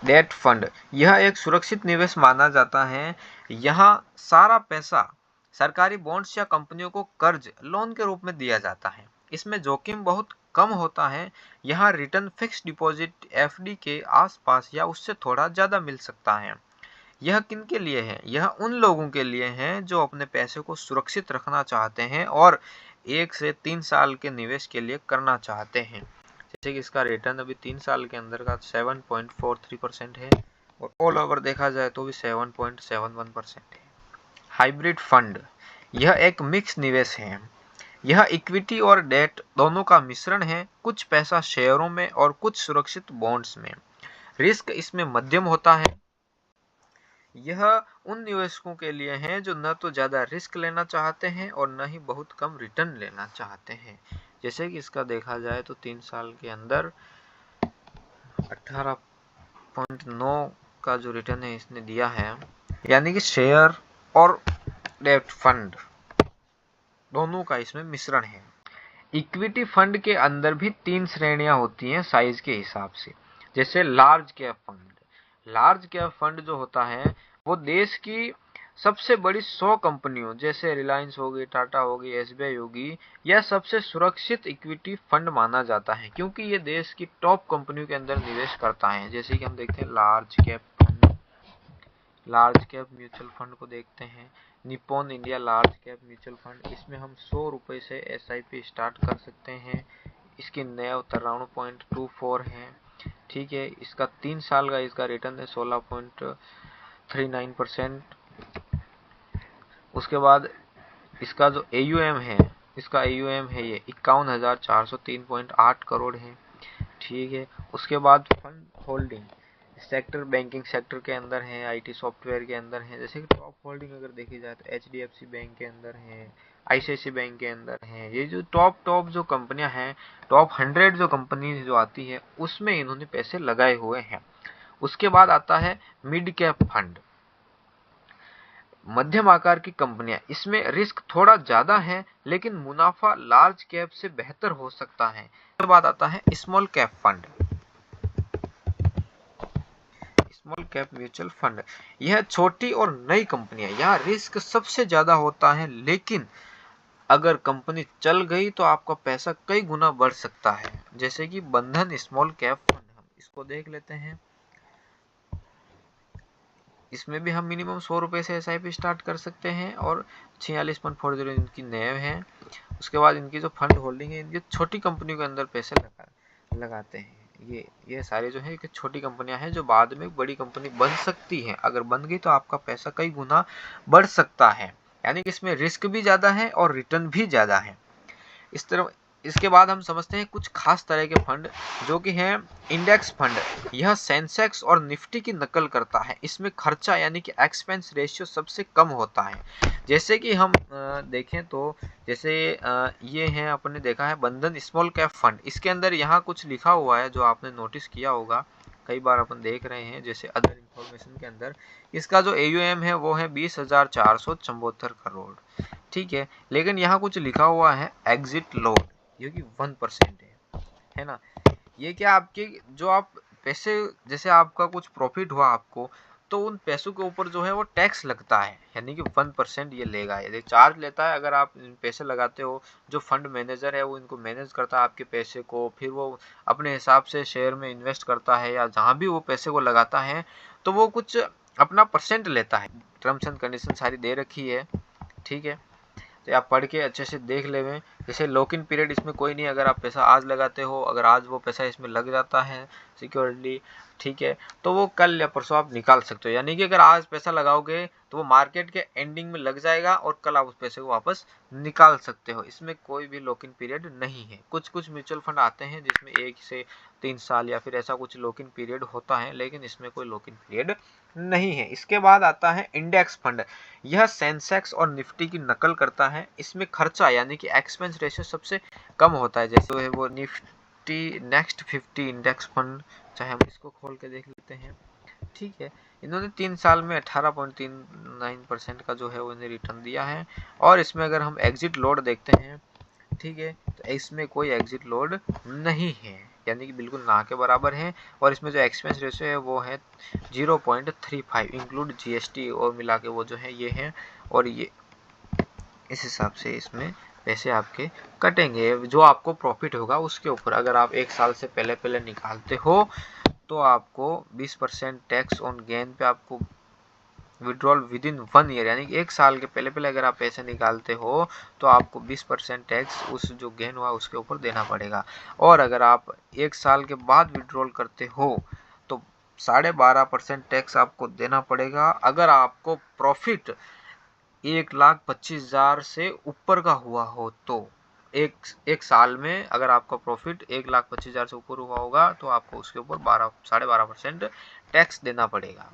Date fund, यह एक सुरक्षित निवेश माना जाता है। यहाँ सारा पैसा सरकारी बॉन्ड्स या कंपनियों को कर्ज लोन के रूप में दिया जाता है। इसमें जोखिम बहुत कम होता है। यहाँ रिटर्न फिक्स डिपॉजिट एफडी के आसपास या उससे थोड़ा ज्यादा मिल सकता है। यह किन के लिए है? यह उन लोगों के लिए है जो अपने पैसे को सुरक्षित रखना चाहते हैं और 1 से 3 साल के निवेश के लिए करना चाहते हैं। जैसे कि इसका रिटर्न अभी 3 साल के अंदर का 7.43% है और ऑल ओवर देखा जाए तो भी 7.71% है। हाइब्रिड फंड, यह एक मिक्स निवेश है। यह इक्विटी और डेट दोनों का मिश्रण है। कुछ पैसा शेयरों में और कुछ सुरक्षित बॉन्ड्स में। रिस्क इसमें मध्यम होता है। यह उन निवेशकों के लिए है जो न तो ज्यादा रिस्क लेना चाहते हैं और न ही बहुत कम रिटर्न लेना चाहते हैं। जैसे कि इसका देखा जाए तो 3 साल के अंदर 18.9 का जो रिटर्न है इसने दिया है। यानी कि शेयर और डेट फंड दोनों का इसमें मिश्रण है। इक्विटी फंड के अंदर भी 3 श्रेणियां होती हैं साइज के हिसाब से। जैसे large cap fund, large cap fund जो होता है वो देश की सबसे बड़ी 100 कंपनियों जैसे रिलायंस होगी, टाटा होगी, एसबीआई होगी, यह सबसे सुरक्षित इक्विटी फंड माना जाता है क्योंकि ये देश की टॉप कंपनियों के अंदर निवेश करता है। जैसे कि हम देखते हैं large cap fund, large cap mutual fund को देखते हैं, Nippon India large cap mutual fund. इसमें हम 100 रुपए से एसआईपी स्टार्ट कर सकते हैं। इसकी नैव 93.24 है। ठीक है, इसका 3 साल का इसका रिटर्न है 16.39%। उसके बाद इसका जो AUM है, इसका AUM है ये 51,403.8 करोड़ है। ठीक है, उसके बाद fund holding sector banking sector के अंदर है, आईटी सॉफ्टवेयर के अंदर है। जैसे कि टॉप होल्डिंग अगर देखी जाए तो HDFC बैंक के अंदर है, ICICI बैंक के अंदर है। ये जो टॉप जो कंपनियां हैं, टॉप 100 जो कंपनी जो आती है उसमें इन्होंने पैसे लगाए हुए हैं। उसके बाद आता है मिड कैप फंड, मध्यम आकार की कंपनियां। इसमें रिस्क थोड़ा ज्यादा है लेकिन मुनाफा लार्ज कैप से बेहतर हो सकता है। उसके बाद आता है small cap fund, small cap mutual fund. यह छोटी और नई कंपनियां, यहाँ रिस्क सबसे ज्यादा होता है लेकिन अगर कंपनी चल गई तो आपका पैसा कई गुना बढ़ सकता है। जैसे कि बंधन स्मॉल कैप फंड, हम इसको देख लेते हैं। इसमें भी हम मिनिमम 100 रुपए से एसआईपी स्टार्ट कर सकते हैं और 46.40 इनकी नैव है। उसके बाद इनकी जो फंड होल्डिंग है, इनकी छोटी कंपनियों के अंदर पैसे लगाते हैं। ये सारे जो है छोटी कंपनियां हैं जो बाद में बड़ी कंपनी बन सकती है। अगर बन गई तो आपका पैसा कई गुना बढ़ सकता है। यानी कि इसमें रिस्क भी ज्यादा है और रिटर्न भी ज्यादा है। इस तरह इसके बाद हम समझते हैं कुछ खास तरह के फंड जो कि हैं इंडेक्स फंड। यह सेंसेक्स और निफ्टी की नकल करता है। इसमें खर्चा यानी कि एक्सपेंस रेशियो सबसे कम होता है। जैसे कि हम देखें तो जैसे ये है, अपने देखा है बंधन स्मॉल कैप फंड। इसके अंदर यहाँ कुछ लिखा हुआ है जो आपने नोटिस किया होगा, कई बार अपन देख रहे हैं। जैसे अदर इंफॉर्मेशन के अंदर इसका जो AUM है वो है 20,474 करोड़। ठीक है, लेकिन यहाँ कुछ लिखा हुआ है एग्जिट लोड, जो कि 1% है ना। ये क्या आपके जो आप पैसे, जैसे आपका कुछ प्रॉफिट हुआ आपको, तो उन पैसों के ऊपर जो है वो टैक्स लगता है, यानी कि 1% ये लेगा, यदि चार्ज लेता है। अगर आप पैसे लगाते हो, जो फंड मैनेजर है वो इनको मैनेज करता है आपके पैसे को, फिर वो अपने हिसाब से शेयर में इन्वेस्ट करता है या जहां भी वो पैसे को लगाता है, तो वो कुछ अपना परसेंट लेता है। टर्म्स एंड कंडीशन सारी दे रखी है। ठीक है, तो आप पढ़ के अच्छे से देख लेवें। जैसे लॉक इन पीरियड इसमें कोई नहीं, अगर आप पैसा आज लगाते हो, अगर आज वो पैसा इसमें लग जाता है सिक्योरिटी, ठीक है, तो वो कल या परसों आप निकाल सकते हो। यानी कि अगर आज पैसा लगाओगे तो वो मार्केट के एंडिंग में लग जाएगा और कल आप उस पैसे को वापस निकाल सकते हो। इसमें कोई भी लॉक इन पीरियड नहीं है। कुछ म्यूचुअल फंड आते हैं जिसमें 1 से 3 साल या फिर ऐसा कुछ लॉक इन पीरियड होता है, लेकिन इसमें कोई लॉक इन पीरियड नहीं है। इसके बाद आता है इंडेक्स फंड। यह सेंसेक्स और निफ्टी की नकल करता है। इसमें खर्चा यानी कि एक्सपेंस रेशियो सबसे कम होता है। जैसे है वो निफ्टी नेक्स्ट 50 इंडेक्स फंड, चाहे हम इसको खोल के देख लेते हैं। ठीक है, इन्होंने 3 साल में 18.39% का जो है वो इन्हें रिटर्न दिया है। और इसमें अगर हम एग्जिट लोड देखते हैं, ठीक है, तो इसमें कोई एग्जिट लोड नहीं है। यानी कि बिल्कुल ना के बराबर है। और इसमें जो एक्सपेंस रेशियो है वो है 0.35 इंक्लूड जीएसटी और मिला के वो जो है ये है। और ये इस हिसाब से इसमें पैसे आपके कटेंगे, जो आपको प्रॉफिट होगा उसके ऊपर। अगर आप 1 साल से पहले पहले निकालते हो तो आपको 20% टैक्स ऑन गेन पे आपको विड्रॉल विद इन 1 ईयर, यानी कि 1 साल के पहले पहले अगर आप पैसे निकालते हो तो आपको 20% टैक्स उस जो गेन हुआ उसके ऊपर देना पड़ेगा। और अगर आप 1 साल के बाद विड्रॉल करते हो तो 12.5% टैक्स आपको देना पड़ेगा। अगर आपको प्रॉफिट 1,25,000 से ऊपर का हुआ हो तो एक साल में अगर आपका प्रॉफिट 1,25,000 से ऊपर हुआ होगा तो आपको उसके ऊपर 12 12.5% टैक्स देना पड़ेगा।